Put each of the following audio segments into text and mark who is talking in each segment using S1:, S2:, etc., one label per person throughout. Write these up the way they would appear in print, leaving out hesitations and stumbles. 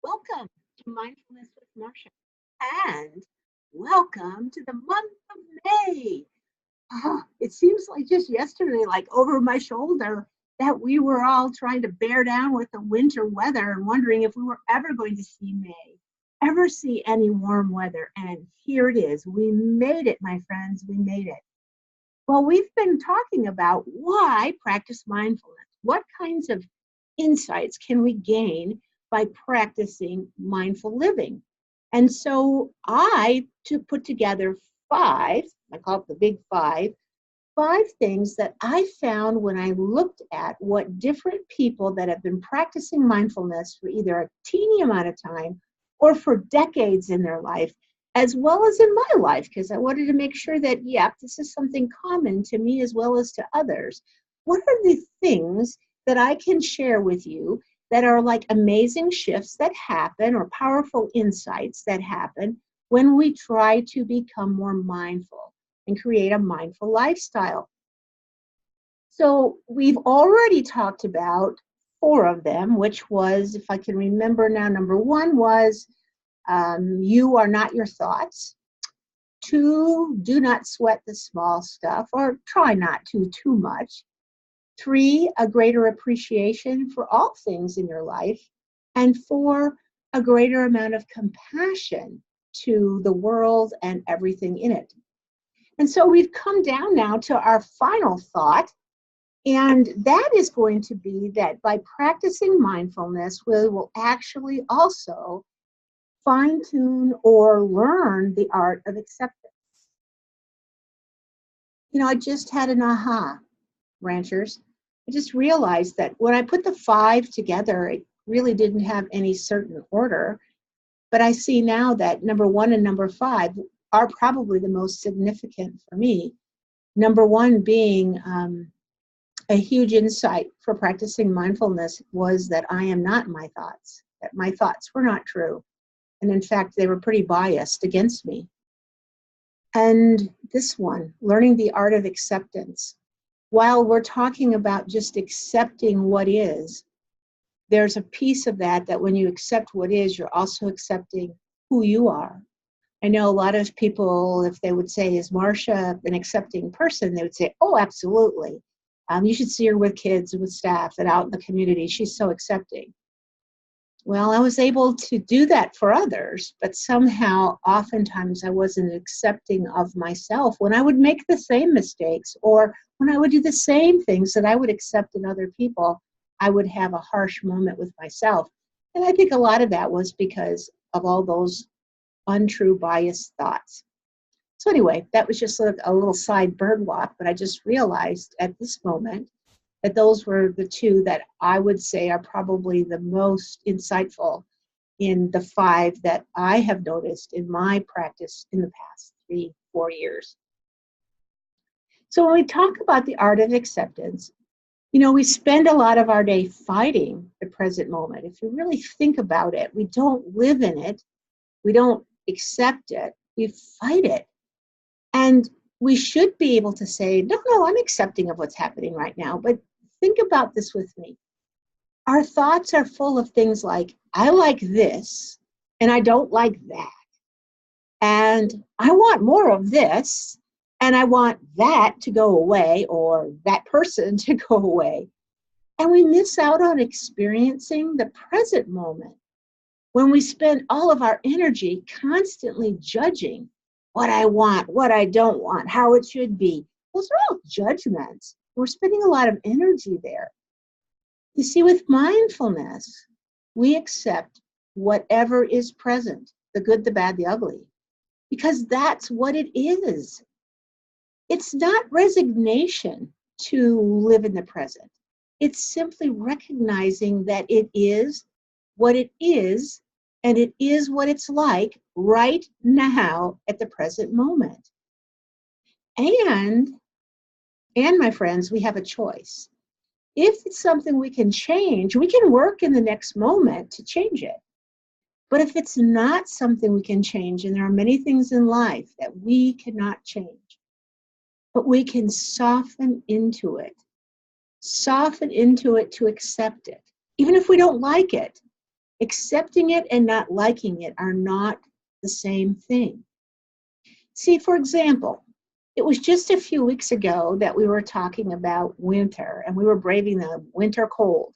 S1: Welcome to Mindfulness with Marcia, and welcome to the month of May. It seems like just yesterday, like over my shoulder, that we were all trying to bear down with the winter weather and wondering if we were ever going to see May, ever see any warm weather. And here it is. We made it, my friends. We made it. Well, we've been talking about why practice mindfulness. What kinds of insights can we gain by practicing mindful living? And so I to put together five, I call it the big five things that I found when I looked at what different people that have been practicing mindfulness for either a teeny amount of time or for decades in their life, as well as in my life, because I wanted to make sure that, yeah, this is something common to me as well as to others. What are the things that I can share with you that are like amazing shifts that happen or powerful insights that happen when we try to become more mindful and create a mindful lifestyle? So we've already talked about four of them, which was, if I can remember now, number one was you are not your thoughts. Two, do not sweat the small stuff, or try not to too much. Three, a greater appreciation for all things in your life. And four, a greater amount of compassion to the world and everything in it. And so we've come down now to our final thought, and that is going to be that by practicing mindfulness, we will actually also fine-tune or learn the art of acceptance. I just had an aha, ranchers. I just realized that when I put the five together, it really didn't have any certain order. But I see now that number one and number five are probably the most significant for me. Number one being a huge insight for practicing mindfulness was that I am not my thoughts, that my thoughts were not true. And in fact, they were pretty biased against me. And this one, learning the art of acceptance. While we're talking about just accepting what is, there's a piece of that when you accept what is, you're also accepting who you are. I know a lot of people, if they would say, is Marcia an accepting person? They would say, oh, absolutely. You should see her with kids and with staff and out in the community. She's so accepting. Well, I was able to do that for others, but somehow, oftentimes, I wasn't accepting of myself when I would make the same mistakes or when I would do the same things that I would accept in other people. I would have a harsh moment with myself. And I think a lot of that was because of all those untrue, biased thoughts. So anyway, that was just a little side bird walk, but I just realized at this moment that those were the two that I would say are probably the most insightful in the five that I have noticed in my practice in the past 3-4 years. So when we talk about the art of acceptance, we spend a lot of our day fighting the present moment. If you really think about it, we don't live in it. We don't accept it. We fight it. And we should be able to say, no, I'm accepting of what's happening right now. But think about this with me. Our thoughts are full of things like, I like this, and I don't like that. And I want more of this, and I want that to go away, or that person to go away. And we miss out on experiencing the present moment when we spend all of our energy constantly judging what I want, what I don't want, how it should be. Those are all judgments. We're spending a lot of energy there. You see, with mindfulness, we accept whatever is present, the good, the bad, the ugly, because that's what it is. It's not resignation to live in the present. It's simply recognizing that it is what it is, and it is what it's like right now at the present moment. And my friends, we have a choice. If it's something we can change, we can work in the next moment to change it. But if it's not something we can change, and there are many things in life that we cannot change, but we can soften into it to accept it, even if we don't like it. Accepting it and not liking it are not the same thing. See, for example, it was just a few weeks ago that we were talking about winter and we were braving the winter cold.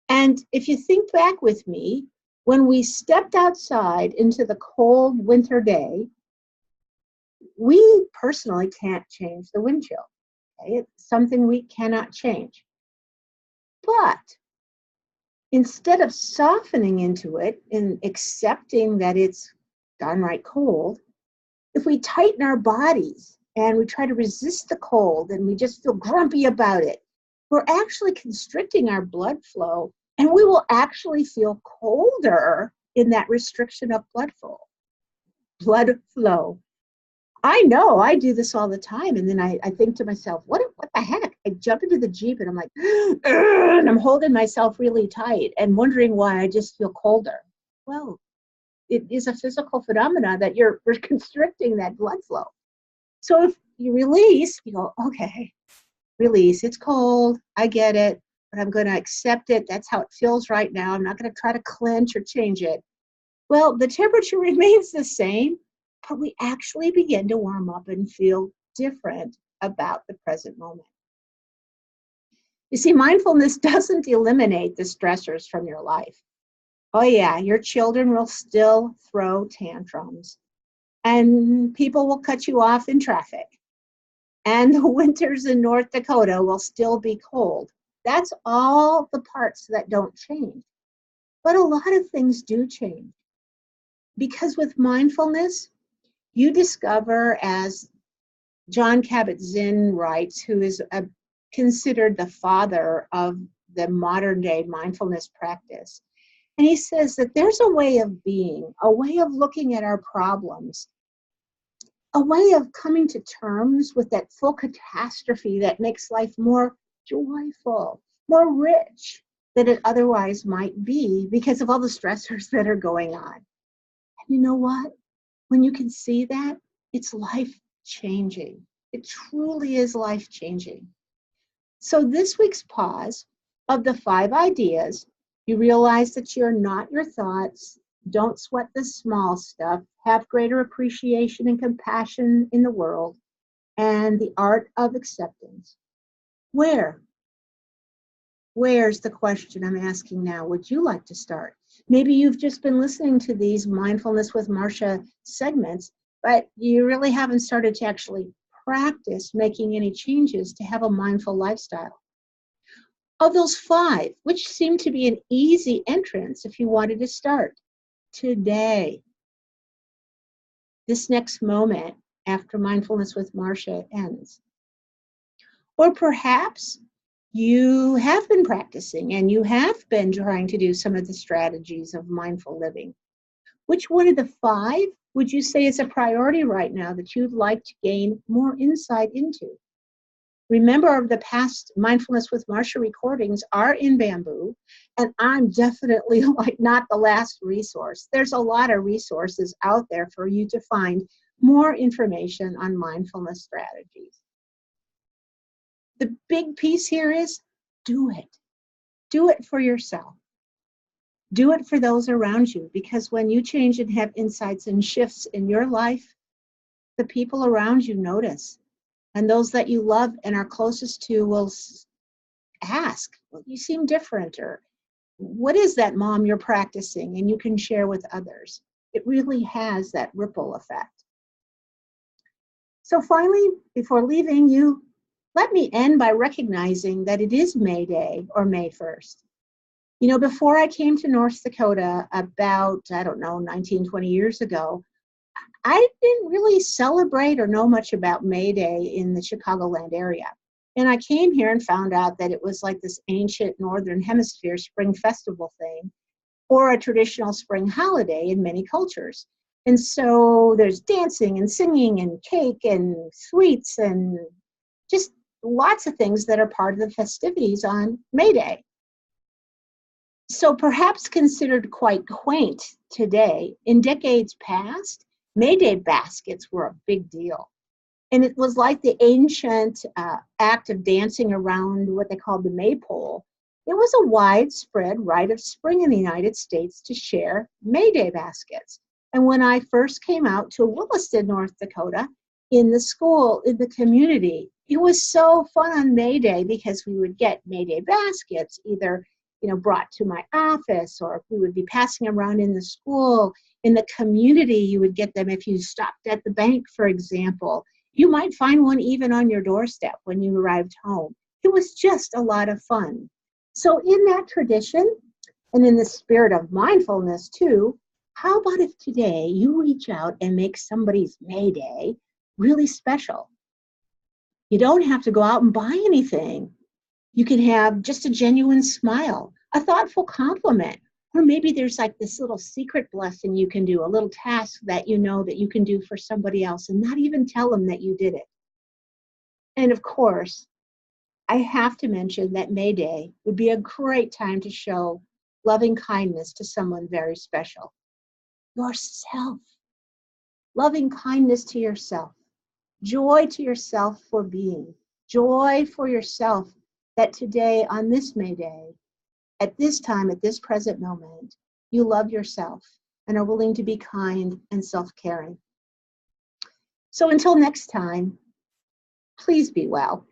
S1: And if you think back with me, when we stepped outside into the cold winter day, we personally can't change the wind chill. Okay? It's something we cannot change. But instead of softening into it and accepting that it's downright cold, if we tighten our bodies and we try to resist the cold and we just feel grumpy about it, we're actually constricting our blood flow, and we will actually feel colder in that restriction of blood flow. I know I do this all the time, and then I think to myself, what the heck? I jump into the Jeep and I'm like, and I'm holding myself really tight and wondering why I just feel colder. Well, it is a physical phenomena that you're constricting that blood flow. So if you release, you go, okay, release. It's cold. I get it, but I'm going to accept it. That's how it feels right now. I'm not going to try to clinch or change it. Well, the temperature remains the same, but we actually begin to warm up and feel different about the present moment. You see, mindfulness doesn't eliminate the stressors from your life. Oh yeah, your children will still throw tantrums, and people will cut you off in traffic, and the winters in North Dakota will still be cold. That's all the parts that don't change. But a lot of things do change. Because with mindfulness, you discover, as John Kabat-Zinn writes, who is considered the father of the modern day mindfulness practice. And he says that there's a way of being, a way of looking at our problems, a way of coming to terms with that full catastrophe that makes life more joyful, more rich than it otherwise might be because of all the stressors that are going on. And you know what? When you can see that, it's life-changing. It truly is life-changing. So this week's pause of the 5 ideas, you realize that you're not your thoughts. Don't sweat the small stuff. Have greater appreciation and compassion in the world, and the art of acceptance. Where's the question I'm asking now? Would you like to start? Maybe you've just been listening to these Mindfulness with Marsha segments, but you really haven't started to actually practice making any changes to have a mindful lifestyle. Of those 5, which seem to be an easy entrance if you wanted to start today, this next moment after Mindfulness with Marsha ends. Or perhaps you have been practicing and you have been trying to do some of the strategies of mindful living. Which one of the 5 would you say is a priority right now that you'd like to gain more insight into? Remember, the past Mindfulness with Marsha recordings are in Bamboo, and I'm definitely not the last resource. There's a lot of resources out there for you to find more information on mindfulness strategies. The big piece here is do it. Do it for yourself. Do it for those around you, because when you change and have insights and shifts in your life, the people around you notice. And those that you love and are closest to will ask, well, you seem different, or what is that, Mom, you're practicing? And you can share with others. It really has that ripple effect. So finally, before leaving you, let me end by recognizing that it is May Day, or May 1st. You know, before I came to North Dakota about, 19, 20 years ago, I didn't really celebrate or know much about May Day in the Chicagoland area. And I came here and found out that it was like this ancient Northern Hemisphere spring festival thing, or a traditional spring holiday in many cultures. And so there's dancing and singing and cake and sweets and just lots of things that are part of the festivities on May Day. So perhaps considered quite quaint today, in decades past, May Day baskets were a big deal. And it was like the ancient act of dancing around what they called the maypole. It was a widespread rite of spring in the United States to share May Day baskets. And when I first came out to Williston, North Dakota, in the school, in the community, it was so fun on May Day because we would get May Day baskets, either brought to my office, or we would be passing around in the school. In the community, you would get them if you stopped at the bank, for example. You might find one even on your doorstep when you arrived home. It was just a lot of fun. So in that tradition, and in the spirit of mindfulness too, how about if today you reach out and make somebody's May Day really special? You don't have to go out and buy anything. You can have just a genuine smile, a thoughtful compliment, or maybe there's like this little secret blessing you can do, a little task that you know that you can do for somebody else and not even tell them that you did it. And of course, I have to mention that May Day would be a great time to show loving kindness to someone very special. Yourself. Loving kindness to yourself. Joy to yourself for being. Joy for yourself that today, on this May Day, at this time, at this present moment, you love yourself and are willing to be kind and self-caring. So until next time, please be well.